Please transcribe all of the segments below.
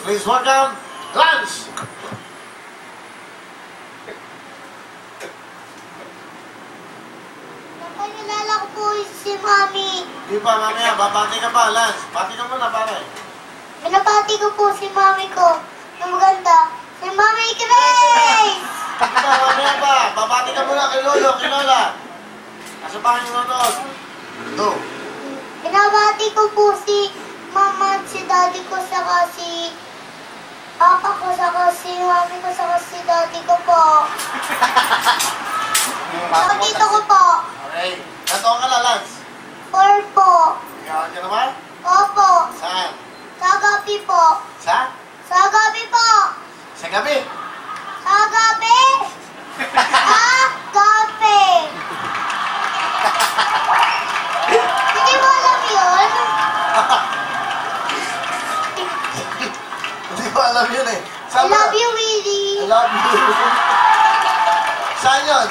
Please welcome, Lance! Napalala ko po si Mami. Di pa, mamaya, babati ka pa, Lance. Bati ka muna, pare. Binabati ko po si Mami ko na maganda. Si Mami Grace! Di pa, mamaya pa. Babati ka muna kay Lolo, kay Lola. Nasa bahay yung nonos. Go. Binabati ko po si Mama at si Daddy ko, saka si Papa ko, saka si Mami ko, saka si Daddy ko po. Saka tito ko po. Okay. Nataon ka na, Lance. 4 po. Ikaw ka naman? Opo. Saan? Sa gabi po. Sa? Sa gabi po. Sa gabi. Sa gabi. Sa gabi. Hindi mo alam yun? Hindi ko alam yun eh. I Saan ba? love you, Willie. I love you. Saan yun?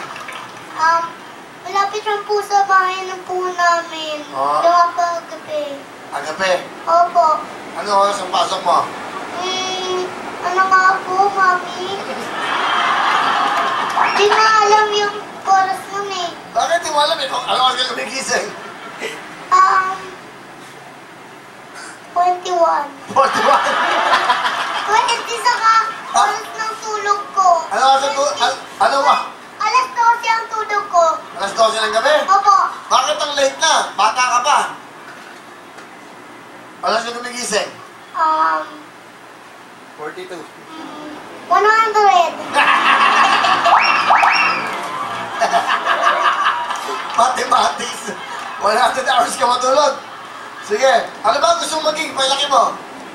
Malapit lang po sa bahay ng po namin. Oh. Gabi. Agape. Opo. Ano oras ang pasok mo? Ano nga po, Mami? Hindi na alam yung oras nun eh. Bakit di mo alam eh? Ano oras ka gumigising? 21. 41. 20 saka oras ng tulog ko. Ano oras ang ano ba? Alas 12 ang tulog ko. Alas 12 ng gabi? Opo. Bakit ang late na? Bata ka pa. Alas ka gumigising? 42. 100. Mathematics. 100 hours ka matulog. Sige. Ano ba gusto mong maging? Pailaki mo.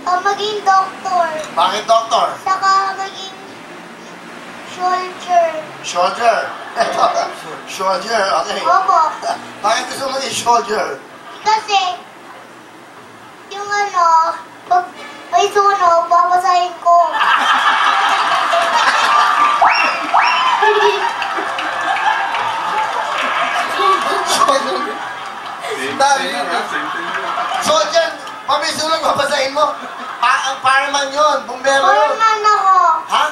Maging doktor. Bakit doktor? Saka maging soldier. Soldier. Soldier, okay. Opo. Bakit gusto mong maging soldier? Kasi, yung pag may sunog, babasahin ko. Soldier, pamisulog, babasahin mo. Ang fireman yun, bumbero yun. Fireman ako. Ha?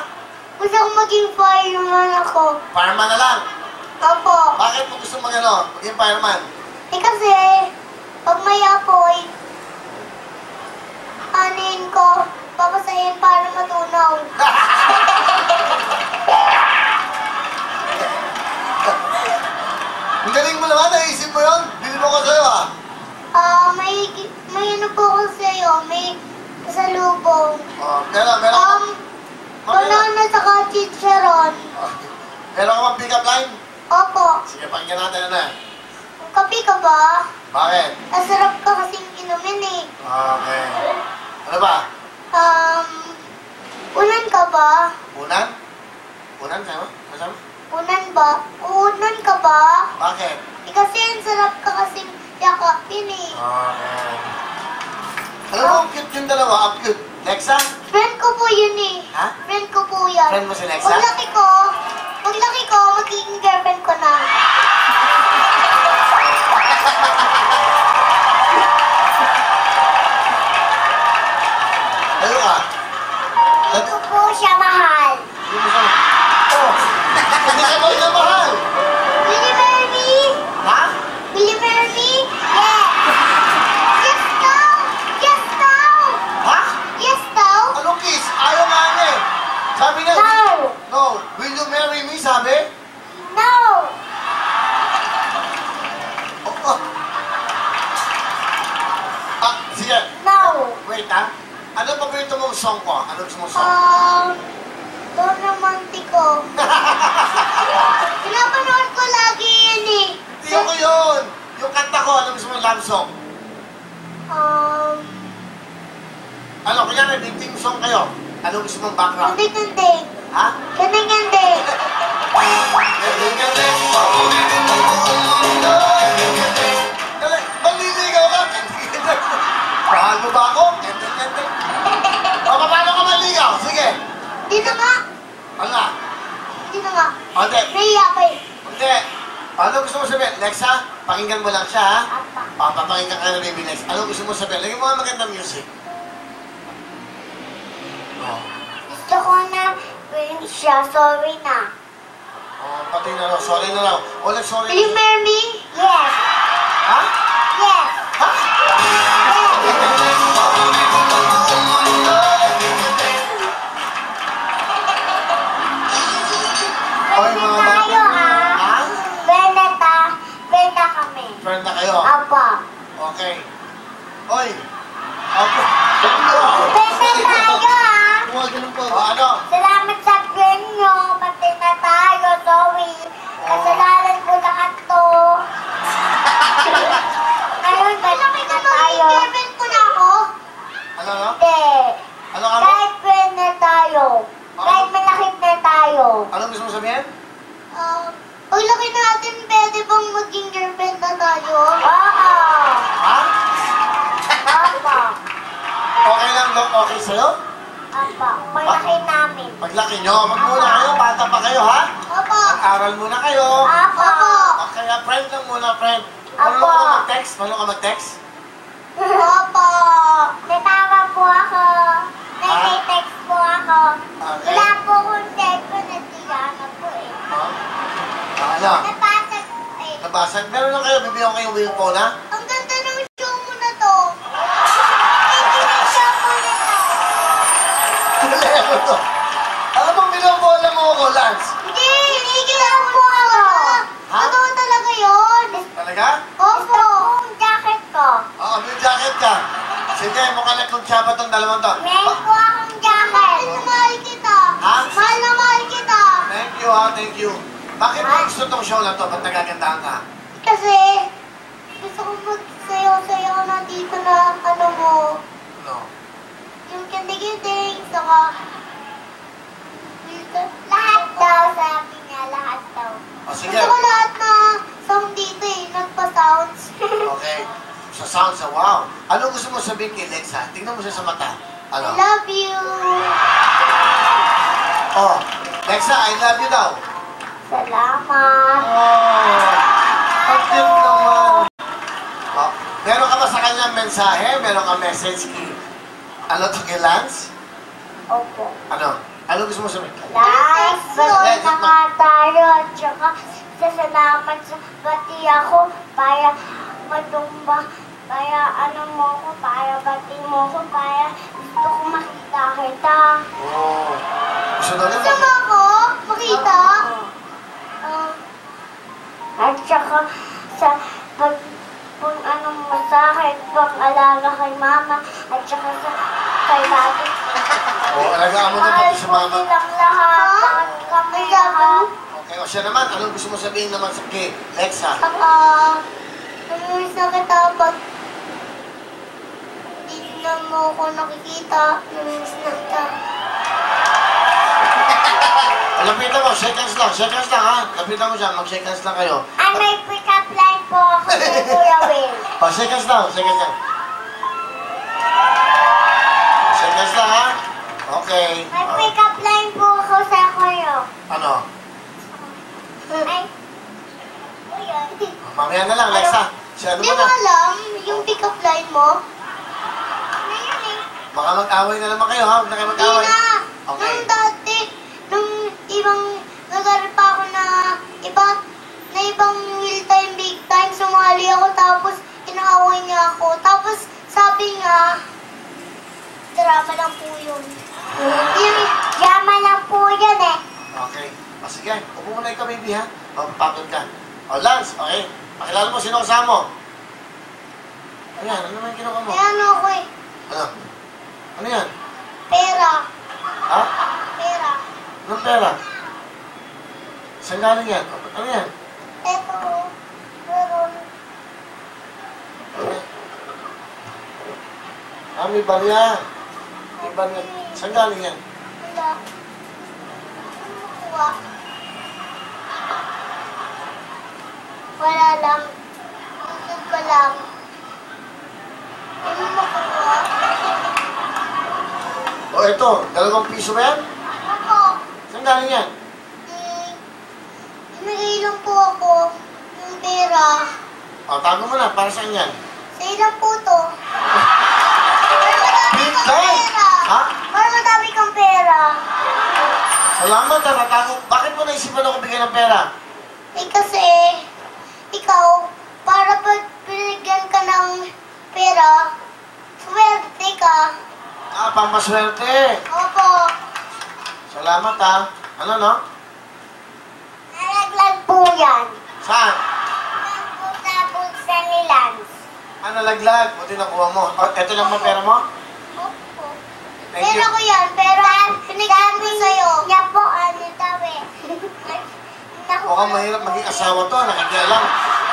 Gusto kong maging fireman ako. Fireman na lang. Opo. Bakit mo gusto maging fireman? Kasi, pag may apoy, anin ko, babasahin para matunaw. Ang galing mo naman, naisip mo yun. Bili mo ko sa'yo ah. May ano po ko sa'yo, may pasalubong. Meron Banana saka chicharon. Meron ka bang pick-up line? Opo. Sige, pakinggan natin na. Kape ka ba? Bakit? Masarap ka kasing inumin eh. Okay. Ano ba? Unan ka ba? Unan? Unan, sa'yo? Masama? Unan ba? Unan ka ba? Bakit? Kasi ang sarap ka kasing yakapin eh. Okay. Alam mo, ang cute yung dalawa. Ang cute. Lexa? Friend ko po yun eh. Ha? Friend ko po yan. Friend mo si Lexa? Paglaki ko, magiging girlfriend ko na. Ano ka? Hindi ko po siya mahal. Hindi mo siya... Oh! Hindi ka ba niya mahal? Will you marry me? Ha? Will you marry me? Yeah. Yes, no. Yes, no. Ha? Yes, no. Anong kiss? Ayaw nga niya eh. Sabi niya... No. No. Will you marry me? Sabi? No. Oh. Sige. No. Wait ha. Ano paborito mong song ko? Ano gusto mong song? Don Romantico. Pinapanood ko lagi yan eh. Hindi ko yun. Yung kanta ko, ano gusto mong love song? Ano, kunyari, may team song kayo. Ano gusto mong background? Ganding-ganding. Ha? Ganding-ganding. Ganding-ganding. Paborito mo ang mundo. Ganding-ganding. Maliligaw ka. Ganding-ganding. Mahal mo ba ako? Ganding-ganding. O, paano ka maligaw? Sige. Hindi na nga. Ano nga? Hindi na nga. Hindi. Nahiya pa eh. Hindi. Ano gusto mo sabihin? Lexa, pakinggan mo lang siya, ha? Apa. Papakinggan ka na Baby Lex. Ano gusto mo sabihin? Lagyan mo nga magandang music. mo? Gusto ko na win siya. Sorry na. Oh, pati na raw. Sorry na raw. Ulit, sorry. Will you marry me? Yes. Ha? Yes. Ha? Oy, mga Friend na tayo, ha? Ha? Friend na kami. Friend na kayo? Apa. Okay. Oy. Okay. Friend na tayo, ha? Huwag ganun po. O, ano? Salamat sa friend nyo. Pati na tayo. Sorry. Kasalanan ko lahat to. Ngayon, pati na tayo. Girlfriend ko na ako? Ano, ano? Hindi. Ano ka mo? Kahit friend na tayo. Kahit malakit na tayo. Ano gusto mo sabihin? Paglaki natin, pwede bang maging girlfriend na tayo? Oo. Ha? Apa. Okay lang, Dok? Okay sa'yo? Apa. Paglaki namin. Paglaki nyo, magmuna kayo. Bata pa kayo, ha? Opo. Mag-aral muna kayo. Opo. Okay, friend lang muna, friend. Marunong Apo. ka mag-text? Marunong ka mag-text? Opo. May tama po ako. May text po ako. Okay. Wala po akong cellphone at Diana po eh. Ha? Ano? Napasag po eh. Nabasag? Meron lang kayo, bibigyan ko kayo wheel phone, ha? Ang ganda ng show mo na to. Hindi ng show mo na to. Wala mo to. Alam mo, binobola mo ako, Lance. Hindi, hinigilan po ako. Ha? Totoo talaga yun. Talaga? Opo. Yung jacket ko. Oo, may jacket ka. Sige, mukhang nagkunsyaba tong dalawang to. Meron po akong jacket. Mahal na mahal kita. Ha? Mahal na mahal kita. Thank you, ha? Thank you. Bakit mo gusto tong show na to? Ba't nagagandahan ka? Kasi gusto ko magsayaw-sayaw na dito na ano mo. No. Yung kindi-kinding, saka lahat daw, sabi niya, lahat daw. O, sige. Gusto ko lahat na sound dito eh, nagpa-sounds. Okay. Sa sound, sa wow. Ano gusto mo sabihin kay Lexa? Tingnan mo siya sa mata. I Ano? love you. Oh, Lexa, I love you daw. Salamat. Oh, ang cute naman. Oh, meron ka ba sa kanyang mensahe? Meron ka message kay, ano to, kay Lance? Opo. Ano? Ano gusto mo sabihin? Last, balik na nga tayo. At saka, sasalamat sa bati ako para matumba. Para ano mo ko, para bati mo ko, para gusto ko makita kita. Oh. Gusto daw niya Gusto mo ako makita? At saka, sa pag kung anong masakit, pang alaga kay mama, at saka sa kay daddy. Oh, alagaan mo na Mahal pati sa ko mama. silang lahat, at kami lahat. Okay, o siya naman, anong gusto mo sabihin naman sa kay Lexa? Saka, namiss na kita pag hindi na mo ako nakikita. Namiss na kita. Lapitan mo, shake hands lang ha. Lapitan mo siya, mag-shake hands lang kayo. Ah, may pick-up line po ako kay Kuya Will. Oh, shake hands lang, shake hands lang. Shake hands lang ha. Okay. May pick-up line po ako sa Kuya. Ano? Ay, o yun. Mamaya na lang, Lexa. Siya ano Di mo mo na. alam yung pick-up line mo? Ano yun eh? Baka mag-away na naman kayo ha. Huwag na kayo Hindi mag-away. na. Okay. Nung dati, nung ibang lugar pa ako na ibang real time, big time, sumali ako tapos inaaway niya ako. Tapos sabi niya, drama lang po yun. Yung drama lang po yun eh. Okay. O sige, upo muna ikaw, baby ha. Papapagod ka. O, Lance, okay. Pakilala mo, sino kasama mo? Ayan, ano naman yung kinuha mo? May ano ako eh, Ano? Ano yan? pera. Ha? Pera. Anong pera? Saan galing yan? Ano yan? Eto, meron. Ah, may barya. May barya. Saan galing yan? Wala. Ano makuha? Wala lang. Usod ka lang. Ano makuha? O, ito. 2 piso ba yan? Ako. Saan galing yan? Binigay lang po ako ng pera. O, tago mo na. Para saan yan? Sa ilang po to. Para madami Big kang time! pera. Ha? Para madami kang pera. Salamat ha, natago. Bakit mo naisipan ako bigyan ng pera? Eh kasi, ikaw, para pag binigyan ka ng pera, swerte ka. Ah, pampaswerte. Opo. Salamat ha. Ano no? Nalaglag po yan. Saan? Tapos sa ni Lance. Ah, nalaglag. Buti nakuha mo. Oh, eto lang ba pera mo? Opo. Thank you. Pera ko yan, pero binigyan ko sa'yo. Niya po, ano daw eh. Mukhang mahirap maging asawa to. Nakikialam.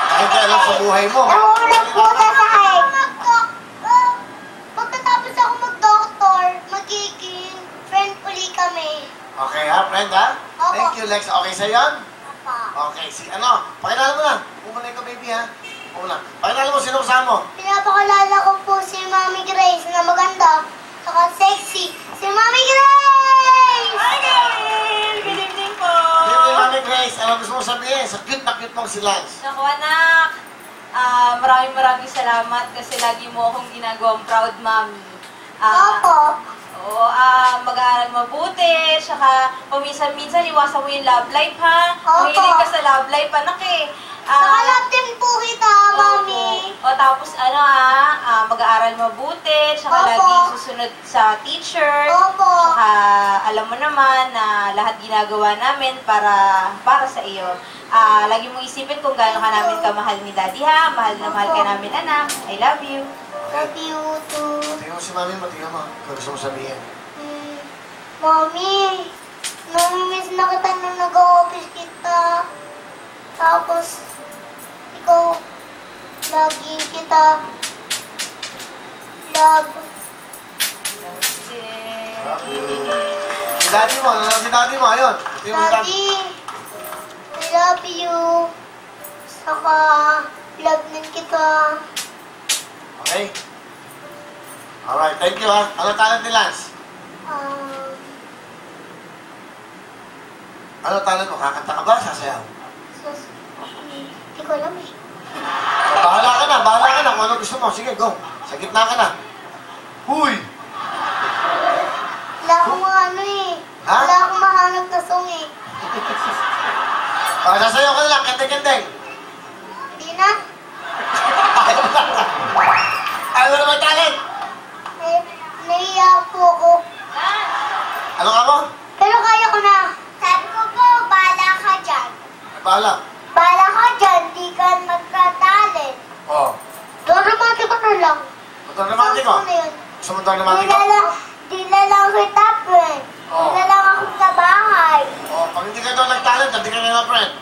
Nakikialam sa buhay mo. Nahulog po sa sahig. Pagkatapos ako mag-doktor, magiging friend uli kami. Okay ha, friend ha? Opo. Thank you, Lex. Okay sa yon? Papa. Okay, si ano? Pakilala mo na. Pumunay ko, baby ha. Pumunay. Pakilala mo, sino kasama mo? Pinapakalala ko po si Mami Grace na maganda, saka sexy. Si Mami Grace! Hi guys! Good evening po! Baby, Mami Grace, ano gusto mo sabihin? Sa cute na cute mong si Lance. Naku anak, maraming salamat kasi lagi mo akong ginagawang proud mommy. Opo. Oo, mag-aaral mabuti, saka paminsan-minsan iwasan mo yung love life ha. Opo. Mahilig ka sa love life anak eh. Saka love din po kita, Mami. O tapos mag-aaral mabuti, saka Opo. laging susunod sa teacher. Opo. Saka alam mo naman na lahat ginagawa namin para sa iyo. Lagi mong isipin kung gaano ka namin kamahal ni Daddy ha. Mahal na mahal ka namin anak. I love you. Love you too. Tingnan mo si Mami mo, tingnan mo. Kung gusto mo sabihin. Mami, namimiss na kita nung nag-office kita. Tapos, ikaw, lagi kita love. Si Daddy mo, ano si Daddy mo? Ayun. Ito yung Daddy, I love you. Saka, love din kita. Okay? Alright, thank you ha. Ano talent ni Lance? Ano talent mo? Kakanta ka ba? Sasayaw? Hindi ko alam eh. Bahala ka na, bahala ka na. Kung ano gusto mo, sige, go. Sa gitna ka na. Huy! Wala akong mga ano eh. Ha? Wala akong mahanap na song eh. Sasayaw ka na lang, kendeng-kendeng. Hindi na. Ayaw mo naman talent. Nahiya po ako. Ano ka mo? Pero kaya ko na. Sabi ko po, bahala ka dyan. Bahala. Bahala ka dyan, di ka magka-talent. Oo. Dramatiko na lang. Motor namatiko. Ano yun? Gusto mo motor namatiko? Di na lang kita, friend. Oo. Di na lang ako sa bahay. Oo, pag hindi ka doon nag-talent, hindi ka na friend.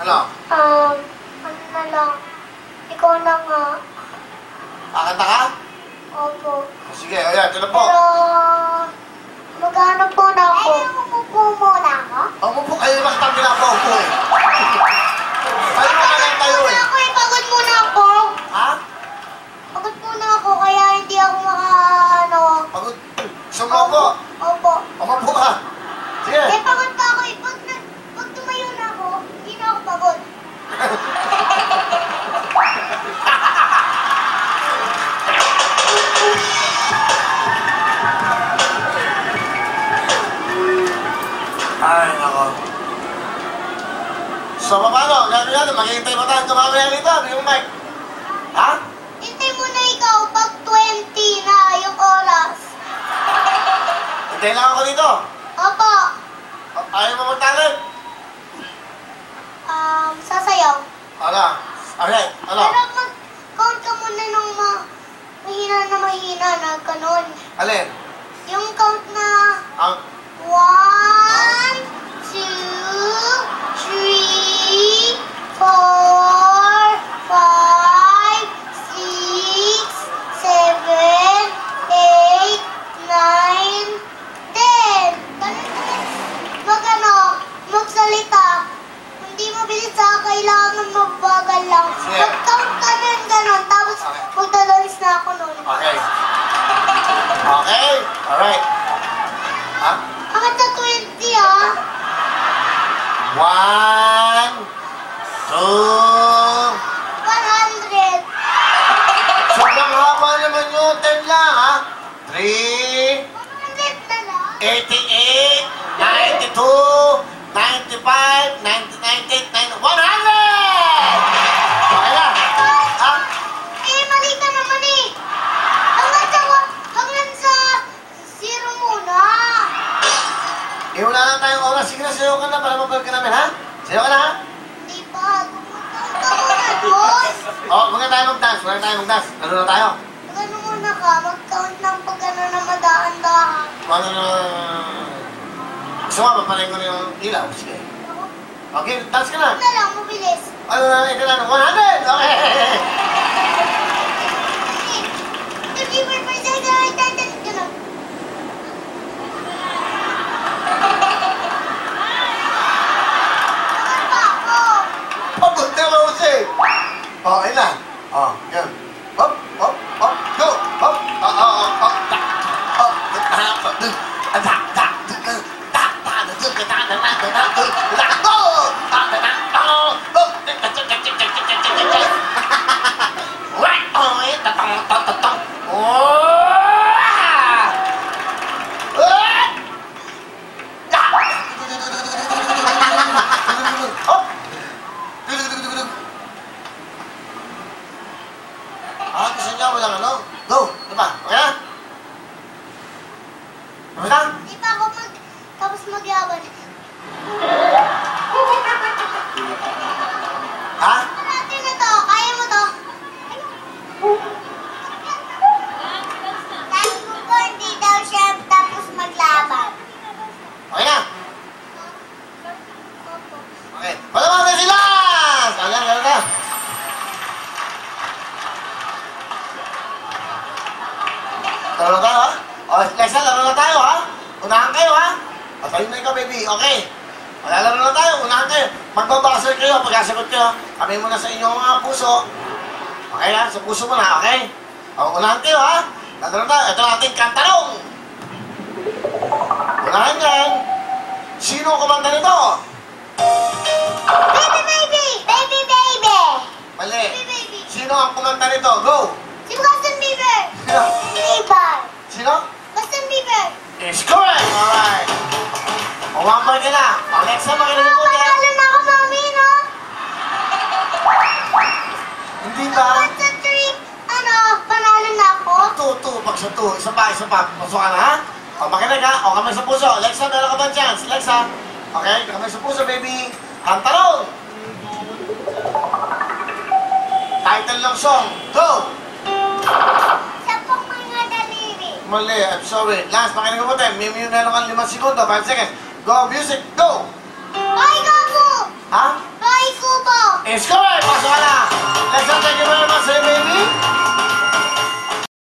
Ano? Ano na lang. Ikaw na nga. Kakanta ka? Opo. Sige, ayan, ito na po. Pero, maghanap po na ako. Ay, umupo muna ako? Umupo kayo naman kitang pinapaupo eh. Tayo mo na lang tayo eh. Ako eh, pagod muna ako. Ha? Pagod muna ako, kaya hindi ako ano. Pagod. Gusto mo po? Opo. Umupo ka. Sige. Eh, pagod pa ako eh. Pag tumayo na ako, hindi na ako pagod. Ay, nako. So, paano? Gagawin natin, maghihintay pa tayo mamaya rito. Yung mic. Ha? Hintay mo na ikaw pag 20 na yung oras. Hintay lang ako dito. Opo. Ayaw mo magtalent. Sasayaw. Ano? Alright, ano? Pero mag-count ka muna ng mahina na ganun. Alin? Yung count na Ang... 1, 2, 3, 4, 5, 6, 7, 8, 9, 10. Magsalita. Hindi mabilis ha, kailangan mabagal lang. Sige. Mag-count ka nun ganun, tapos magdadalis na ako nun. Okay. Okay? Alright. Ha? Hanggang sa 20 ha. 1, 2... 100. Sobrang haba naman yun. 10 lang, ha? 3, 100 na lang. 88, Eh, wala na tayong oras. Sige na, sayo ka na para mapag ka namin, ha? Sayo ka na, ha? Hindi pa. Pumunta ka muna doon. Oh, huwag na tayo mag-dance. Huwag na tayo mag-dance. Laro na tayo. Ano muna ka? Mag-count ng pag ano na madaan-dahan. Ano na... Gusto mo, papalain ko na yung ilaw. Sige. Okay, dance ka na. Ano na lang, mabilis. Ano na, ito na, 100! Okay! Hindi per second, right, ganun. Bakit pa ako? Pagod na mo siya. Oh, ayun na. Oh, yan. Hop, hop, hop, go! Hop! Ah, gusto niya walang ano? Go! Ano ba? Okay na? Okay na? Di pa ako tapos magyawan. Ha? Natin na to, kaya mo to. Sabi ko po, hindi daw siya tapos maglaban. Okay na? Okay. Palaman na sila! Ayan, ayan na. Laro na tayo, ha? O, Lexa, laro na tayo, ha? Unahan kayo, ha? Patayin na ikaw, baby. Okay. Malalaro na tayo. Unahan kayo. Magbabasal kayo. Pagkasagot kayo, kami muna sa inyong mga puso. Okay, ha? Sa puso muna, okay? O, unahan kayo, ha? Laro na tayo. Ito ang ating kantarong. Unahan yan. Sino ang kumanda nito? Baby, baby! Baby, baby! Mali. Baby, baby! Sino ang kumanta nito? Go! Si Justin Bieber! Sino? Bieber! Sino? Justin Bieber! Is correct! Alright. Umampal ka na. Alexa, makinig mo din. Panalo na ako, mami, no? Hindi ba? Pag sa 3, panalo na ako. Two. Pag sa two. Isa pa. Pasok ka na, ha? O, makinig, ha? O, kamay sa puso. Alexa, meron ka ba chance? Alexa. Okay, kamay sa puso, baby. Ang tanong. Title ng song. Go! Sa pong mga daliri. Mali, I'm sorry. Last, makinig mo din. Meron kang 5 segundo, 5 seconds. Go, music, go! Bye, Gabu! Ha? Bye, Kubo! Is correct! Pasok ka na!